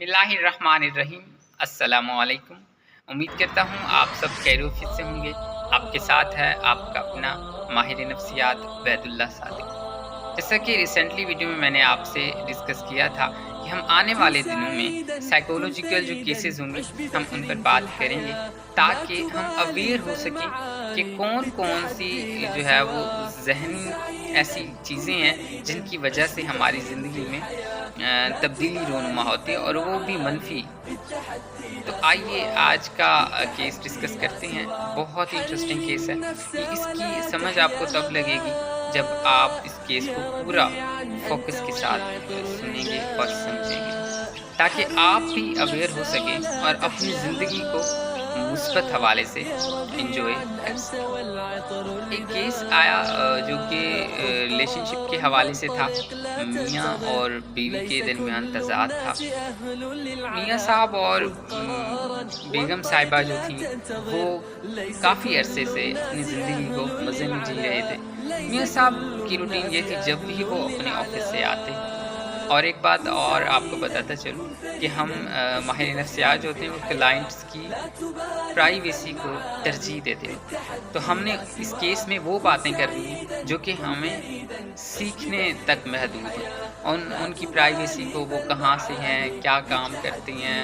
बिस्मिल्लाहिर्रहमानिर्रहीम। अस्सलामुअलैकुम। उम्मीद करता हूँ आप सब खैरियत से होंगे। आपके साथ है आपका अपना माहिर नफ्सियात वैदुल्ला सादिक। जैसा कि रिसेंटली वीडियो में मैंने आपसे डिस्कस किया था कि हम आने वाले दिनों में साइकोलॉजिकल जो केसेस होंगे हम उन पर बात करेंगे, ताकि हम अवेयर हो सकें कि कौन कौन सी जो है वो जहनी ऐसी चीज़ें हैं जिनकी वजह से हमारी ज़िंदगी में तब्दीली रोनुमा होती है, और वो भी मनफी। तो आइए आज का केस डिस्कस करते हैं। बहुत ही इंटरेस्टिंग केस है। इसकी समझ आपको तब लगेगी जब आप इस केस को पूरा फोकस के साथ सुनेंगे और समझेंगे, ताकि आप भी अवेयर हो सकें और अपनी ज़िंदगी को मुस्बत हवाले से इंजॉय कर सकें। एक केस आया जो कि रिलेशनशिप के हवाले से था। मियाँ और बीवी के दरमियान तज़ाद था। मियाँ साहब और बेगम साहिबा जो थी वो काफ़ी अरसे से अपनी ज़िंदगी को मज़े में जी रहे थे। मियाँ साहब की रूटीन ये थी, जब भी वो अपने ऑफिस से आते, और एक बात और आपको बताता चलूँ कि हम माहिर नफ्सियात जो होते हैं वो क्लाइंट्स की प्राइवेसी को तरजीह देते हैं। तो हमने इस केस में वो बातें कर ली हैं जो कि हमें सीखने तक महदूद हैं। उनकी प्राइवेसी को, वो कहाँ से हैं, क्या काम करती हैं,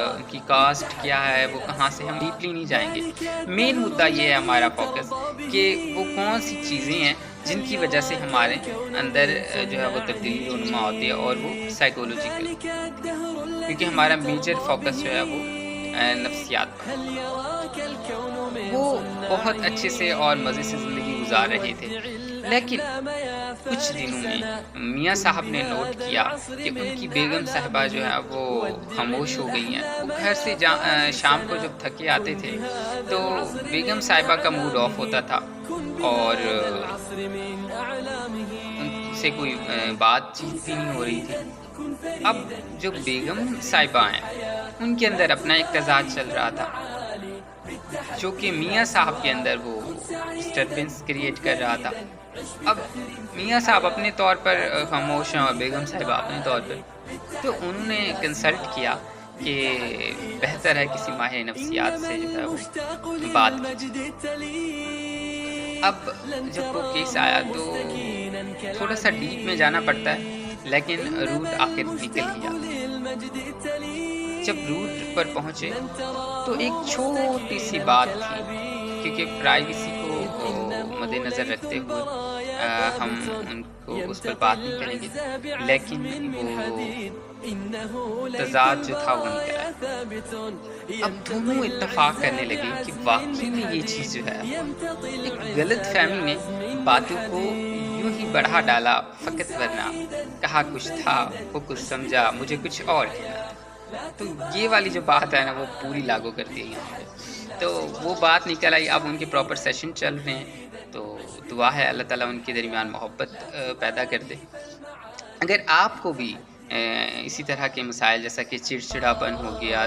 उनकी कास्ट क्या है, वो कहाँ से, हम डीपली नहीं जाएंगे। मेन मुद्दा ये है हमारा फोकस कि वो कौन सी चीज़ें हैं जिनकी वजह से हमारे अंदर जो है वो तब्दीली रोनुमा होती है, और वो साइकोलॉजिकल, क्योंकि हमारा मेजर फोकस जो है वो नफ्सियात पर। वो बहुत अच्छे से और मज़े से ज़िंदगी गुजार रहे थे, लेकिन कुछ दिनों में मियाँ साहब ने नोट किया कि उनकी बेगम साहिबा जो है वो खामोश हो गई हैं। वो घर से शाम को जब थके आते थे तो बेगम साहिबा का मूड ऑफ होता था, और उनसे कोई बातचीत भी नहीं हो रही थी। अब जो बेगम साहिबा हैं उनके अंदर अपना एक तज़ाद चल रहा था, जो कि मियाँ साहब के अंदर वो डिस्टर्बेंस क्रिएट कर रहा था। अब मियाँ साहब अपने तौर पर खामोश हैं और बेगम साहिबा अपने तौर पर। तो उन्होंने कंसल्ट किया कि बेहतर है किसी माहिर नफ्सियात से जो है वो बात की। अब जब वो केस आया तो थोड़ा सा डीप में जाना पड़ता है, लेकिन रूट आखिर निकल गया। जब रूट पर पहुँचे तो एक छोटी सी बात थी, क्योंकि प्राइवेसी को मद्देनज़र रखते हुए हम उनको उस पर बात नहीं करेंगे, लेकिन वो तज़ाद जो था वो निकल आया। अब दोनों इत्तेफाक करने लगे कि वाकई में ये चीज़ जो है, एक गलत फहमी ने बातों को यूं ही बढ़ा डाला, फ़कत वरना कहा कुछ था, वो कुछ समझा, मुझे कुछ और कहना था। तो ये वाली जो बात है ना, वो पूरी लागू कर दी यहाँ पे। तो वो बात निकल आई। अब उनके प्रॉपर सेशन चल रहे हैं, तो दुआ है अल्लाह ताला उनके दरमियान मोहब्बत पैदा कर दे। अगर आपको भी इसी तरह के मसाइल, जैसा कि चिड़चिड़ापन हो गया,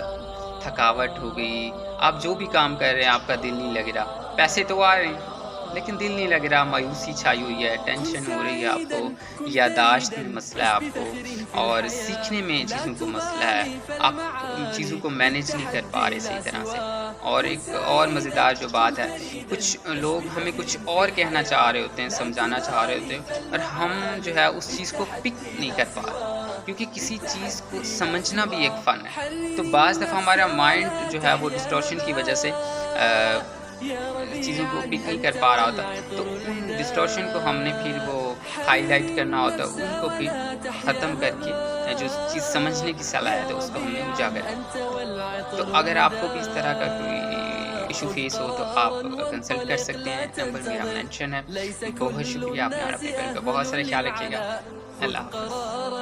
थकावट हो गई, आप जो भी काम कर रहे हैं आपका दिल नहीं लग रहा, पैसे तो आ रहे हैं लेकिन दिल नहीं लग रहा, मायूसी छाई हुई है, टेंशन हो रही है आपको, यादाश्त में मसला है आपको, और सीखने में चीज़ों को मसला है, आप चीज़ों को मैनेज नहीं कर पा रहे सही तरह से। और एक और मज़ेदार जो बात है, कुछ लोग हमें कुछ और कहना चाह रहे होते हैं, समझाना चाह रहे होते हैं, और हम जो है उस चीज़ को पिक नहीं कर पा रहे, क्योंकि किसी चीज़ को समझना भी एक फ़न है। तो बाज़ दफ़ा हमारा माइंड जो है वो डिस्टॉर्शन की वजह से चीज़ों को पिक नहीं कर पा रहा होता, तो उन डिस्टॉर्शन को हमने फिर वो हाईलाइट करना होता, उनको फिर ख़त्म करके जो चीज़ समझने की सलाहियत है उसको हमने उजागर करना। तो अगर आपको भी इस तरह का कोई इशू फेस हो तो आप कंसल्ट कर सकते हैं। नंबर मेरा मेंशन है। बहुत शुक्रिया, आपने और अपने घर का बहुत सारा ख्याल रखिएगा। अल्लाह हाफ़िज़।